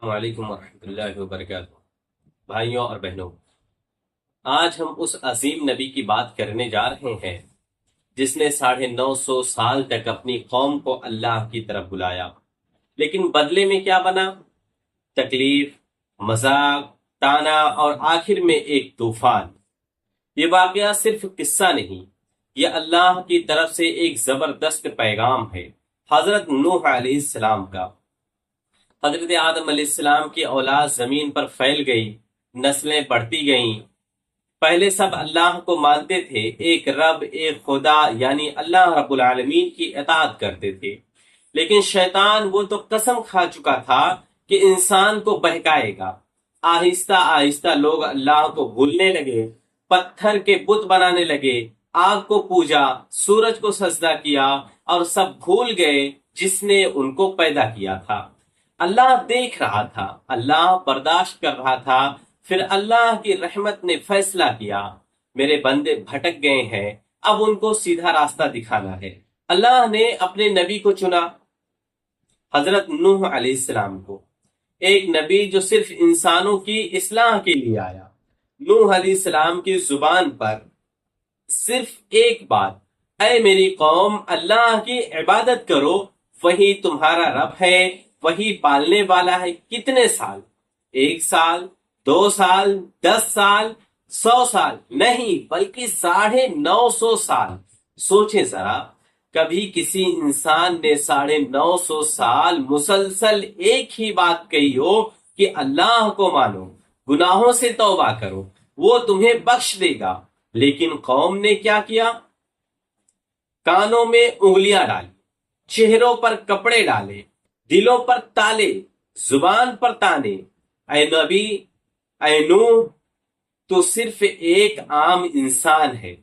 السلام علیکم ورحمۃ اللہ وبرکاتہ۔ بھائیوں اور بہنوں، آج ہم اس عظیم نبی کی بات کرنے جا رہے ہیں جس نے 950 سال تک اپنی قوم کو اللہ کی طرف بلایا، لیکن بدلے میں کیا بنا؟ تکلیف، مذاق، تانا اور آخر میں ایک طوفان۔ یہ واقعہ صرف قصہ نہیں، یہ اللہ کی طرف سے ایک زبردست پیغام ہے۔ حضرت نوح علیہ السلام کا، حضرت آدم علیہ السلام کی اولاد زمین پر پھیل گئی، نسلیں بڑھتی گئیں۔ پہلے سب اللہ کو مانتے تھے، ایک رب، ایک خدا یعنی اللہ رب العالمین کی اطاعت کرتے تھے، لیکن شیطان وہ تو قسم کھا چکا تھا کہ انسان کو بہکائے گا۔ آہستہ آہستہ لوگ اللہ کو بھولنے لگے، پتھر کے بت بنانے لگے، آگ کو پوجا، سورج کو سجدہ کیا اور سب بھول گئے جس نے ان کو پیدا کیا تھا۔ اللہ دیکھ رہا تھا، اللہ برداشت کر رہا تھا۔ پھر اللہ کی رحمت نے فیصلہ کیا، میرے بندے بھٹک گئے ہیں، اب ان کو سیدھا راستہ دکھانا ہے۔ اللہ نے اپنے نبی کو چنا، حضرت نوح علیہ السلام کو، ایک نبی جو صرف انسانوں کی اصلاح کے لیے آیا۔ نوح علیہ السلام کی زبان پر صرف ایک بات، اے میری قوم، اللہ کی عبادت کرو، وہی تمہارا رب ہے، وہی پالنے والا ہے۔ کتنے سال؟ 1 سال، 2 سال، 10 سال، 100 سال نہیں، بلکہ 950 سال۔ سوچیں ذرا، کبھی کسی انسان نے 950 سال مسلسل ایک ہی بات کہی ہو کہ اللہ کو مانو، گناہوں سے توبہ کرو، وہ تمہیں بخش دے گا؟ لیکن قوم نے کیا کیا؟ کانوں میں انگلیاں ڈالی، چہروں پر کپڑے ڈالے، دلوں پر تالے، زبان پر تانے۔ اے نبی، اے نوح، تو صرف ایک عام انسان ہے،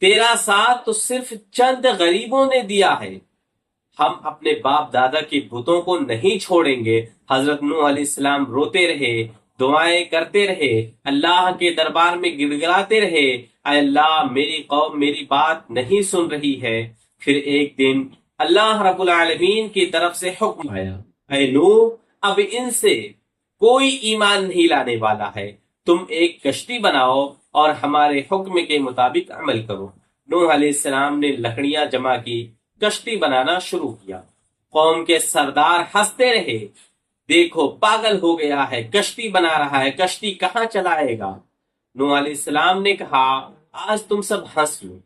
تیرا ساتھ تو صرف چند غریبوں نے دیا ہے۔ ہم اپنے باپ دادا کے بتوں کو نہیں چھوڑیں گے۔ حضرت نوح علیہ السلام روتے رہے، دعائیں کرتے رہے، اللہ کے دربار میں گڑ گڑاتے رہے، اے اللہ، میری قوم میری بات نہیں سن رہی ہے۔ پھر ایک دن اللہ رب العالمین کی طرف سے حکم آیا، اے نوح، اب ان سے کوئی ایمان نہیں لانے والا ہے، تم ایک کشتی بناؤ اور ہمارے حکم کے مطابق عمل کرو۔ نوح علیہ السلام نے لکڑیاں جمع کی، کشتی بنانا شروع کیا۔ قوم کے سردار ہنستے رہے، دیکھو پاگل ہو گیا ہے، کشتی بنا رہا ہے، کشتی کہاں چلائے گا؟ نوح علیہ السلام نے کہا، آج تم سب ہنس لو،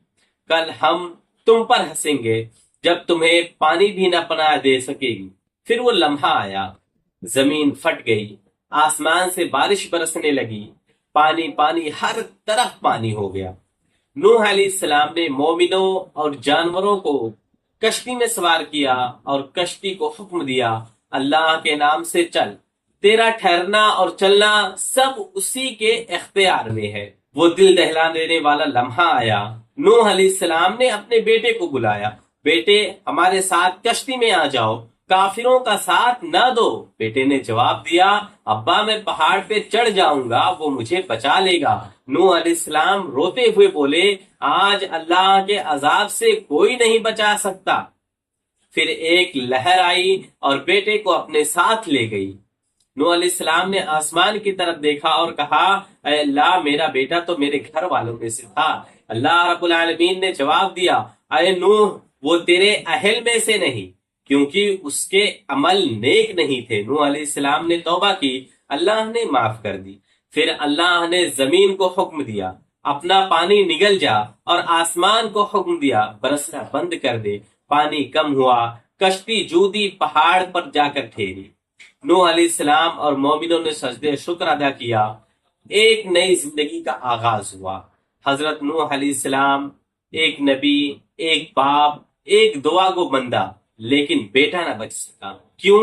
کل ہم تم پر ہنسیں گے جب تمہیں پانی بھی نہ پناہ دے سکے گی۔ پھر وہ لمحہ آیا، زمین پھٹ گئی، آسمان سے بارش برسنے لگی، پانی پانی، ہر طرف پانی ہو گیا۔ نوح علیہ السلام نے مومنوں اور جانوروں کو کشتی میں سوار کیا اور کشتی کو حکم دیا، اللہ کے نام سے چل، تیرا ٹھہرنا اور چلنا سب اسی کے اختیار میں ہے۔ وہ دل دہلا دینے والا لمحہ آیا، نوح علیہ السلام نے اپنے بیٹے کو بلایا، بیٹے ہمارے ساتھ کشتی میں آ جاؤ، کافروں کا ساتھ نہ دو۔ بیٹے نے جواب دیا، ابا میں پہاڑ پہ چڑھ جاؤں گا، وہ مجھے بچا لے گا۔ نوح علیہ السلام روتے ہوئے بولے، آج اللہ کے عذاب سے کوئی نہیں بچا سکتا۔ پھر ایک لہر آئی اور بیٹے کو اپنے ساتھ لے گئی۔ نوح علیہ السلام نے آسمان کی طرف دیکھا اور کہا، اے اللہ، میرا بیٹا تو میرے گھر والوں میں سے تھا۔ اللہ رب العالمین نے جواب دیا، اے نوح، وہ تیرے اہل میں سے نہیں، کیونکہ اس کے عمل نیک نہیں تھے۔ نوح علیہ السلام نے توبہ کی، اللہ نے معاف کر دی۔ پھر اللہ نے زمین کو حکم دیا، اپنا پانی نگل جا، اور آسمان کو حکم دیا، برسنا بند کر دے۔ پانی کم ہوا، کشتی جودی پہاڑ پر جا کر ٹھہری۔ نوح علیہ السلام اور مومنوں نے سجدے شکر ادا کیا، ایک نئی زندگی کا آغاز ہوا۔ حضرت نوح علیہ السلام ایک نبی، ایک باپ، ایک دعا گو بندہ، لیکن بیٹا نہ بچ سکا۔ کیوں؟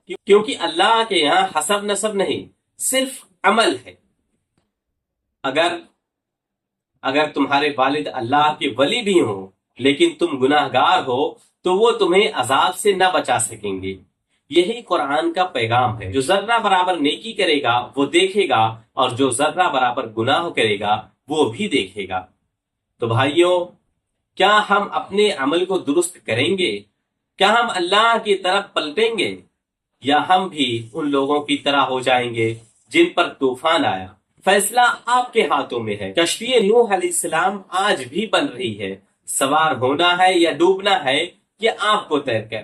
کیونکہ اللہ کے یہاں حسب نسب نہیں، صرف عمل ہے۔ اگر تمہارے والد اللہ کے ولی بھی ہوں لیکن تم گناہ گار ہو تو وہ تمہیں عذاب سے نہ بچا سکیں گے۔ یہی قرآن کا پیغام ہے، جو ذرہ برابر نیکی کرے گا وہ دیکھے گا، اور جو ذرہ برابر گناہ کرے گا وہ بھی دیکھے گا۔ تو بھائیوں، کیا ہم اپنے عمل کو درست کریں گے؟ کیا ہم اللہ کی طرف پلٹیں گے؟ یا ہم بھی ان لوگوں کی طرح ہو جائیں گے جن پر طوفان آیا؟ فیصلہ آپ کے ہاتھوں میں ہے۔ کشتی نوح علیہ السلام آج بھی بن رہی ہے۔ سوار ہونا ہے یا ڈوبنا ہے یہ آپ کو طے کرنا